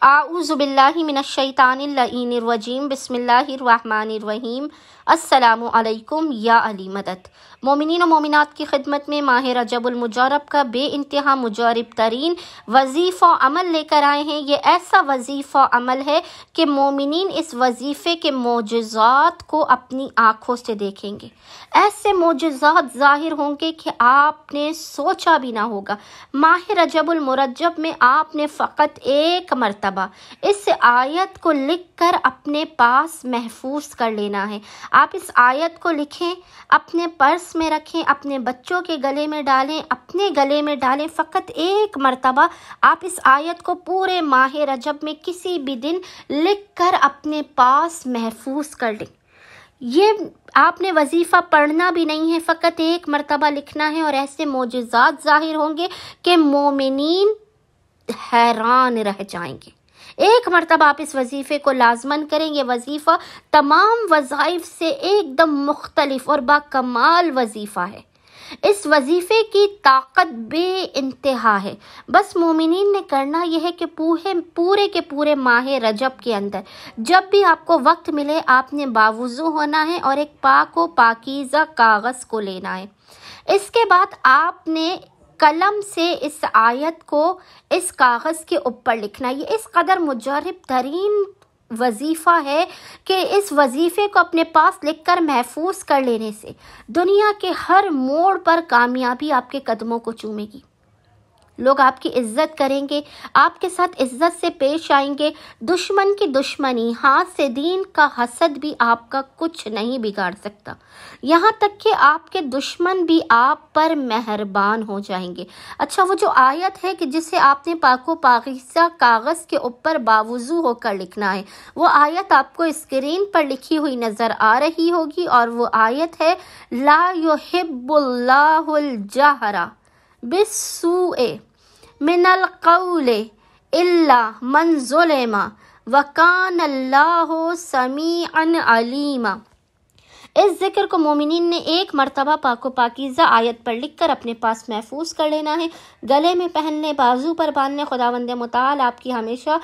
اعوذ باللہ من الشیطان اللعین الرجیم بسم اللہ الرحمن الرحیم السلام علیکم یا علی مدد۔ مومنین و مومنات کی خدمت میں ماہ رجب المجرب کا بے انتہا مجرب ترین وظیفہ عمل لے کر آئے ہیں۔ یہ ایسا وظیفہ عمل ہے کہ مومنین اس وظیفے کے معجزات کو اپنی آنکھوں سے دیکھیں گے۔ ایسے معجزات ظاہر ہوں گے کہ آپ نے سوچا بھی نہ ہوگا۔ ماہ رجب المرجب میں آپ نے فقط ایک مرتبہ اس آیت کو لکھ کر اپنے پاس محفوظ کر لینا ہے۔ آپ اس آیت کو لکھیں، اپنے پرس میں رکھیں، اپنے بچوں کے گلے میں ڈالیں، اپنے گلے میں ڈالیں۔ فقط ایک مرتبہ آپ اس آیت کو پورے ماہ رجب میں کسی بھی دن لکھ کر اپنے پاس محفوظ کر لیں۔ یہ آپ نے وظیفہ پڑھنا بھی نہیں ہے، فقط ایک مرتبہ لکھنا ہے، اور ایسے معجزات ظاہر ہوں گے کہ مومنین حیران رہ جائیں گے۔ ایک مرتبہ آپ اس وظیفے کو لازماً کریں۔ یہ وظیفہ تمام وظائف سے ایک دم مختلف اور باکمال وظیفہ ہے۔ اس وظیفے کی طاقت بے انتہا ہے۔ بس مومنین نے کرنا یہ ہے کہ پورے کے پورے ماہ رجب کے اندر جب بھی آپ کو وقت ملے، آپ نے باوضو ہونا ہے اور ایک پاک و پاکیزہ کاغذ کو لینا ہے۔ اس کے بعد آپ نے قلم سے اس آیت کو اس کاغذ کے اوپر لکھنا۔ یہ اس قدر مجرب ترین وظیفہ ہے کہ اس وظیفے کو اپنے پاس لکھ کر محفوظ کر لینے سے دنیا کے ہر موڑ پر کامیابی آپ کے قدموں کو چومے گی۔ لوگ آپ کی عزت کریں گے، آپ کے ساتھ عزت سے پیش آئیں گے۔ دشمن کی دشمنی، ہاتھ سے دین کا حسد بھی آپ کا کچھ نہیں بگاڑ سکتا، یہاں تک کہ آپ کے دشمن بھی آپ پر مہربان ہو جائیں گے۔ اچھا، وہ جو آیت ہے کہ جسے آپ نے پاک و پاکیزہ کاغذ کے اوپر باوضو ہو کر لکھنا ہے، وہ آیت آپ کو اسکرین پر لکھی ہوئی نظر آ رہی ہوگی، اور وہ آیت ہے لا یحب اللہ الجہر بالسوء من القول الا من ظلم وکان اللہ سمیعا علیما۔ اس ذکر کو مومنین نے ایک مرتبہ پاک و پاکیزہ آیت پر لکھ کر اپنے پاس محفوظ کر لینا ہے، گلے میں پہننے، بازو پر باندھنے۔ خداوند متعال آپ کی ہمیشہ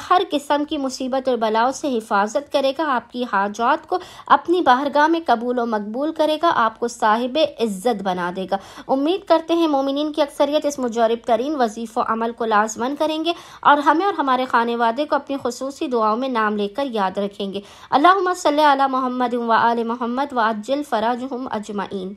ہر قسم کی مصیبت اور بلاؤں سے حفاظت کرے گا، آپ کی حاجات کو اپنی بارگاہ میں قبول و مقبول کرے گا، آپ کو صاحب عزت بنا دے گا۔ امید کرتے ہیں مومنین کی اکثریت اس مجرب ترین وظیفہ عمل کو لازماً کریں گے، اور ہمیں اور ہمارے خانے وادے کو اپنی خصوصی دعاؤں میں نام لے کر یاد رکھیں گے۔ اللہم صلی علی محمد و آل محمد وعجل فراجہم اجمعین۔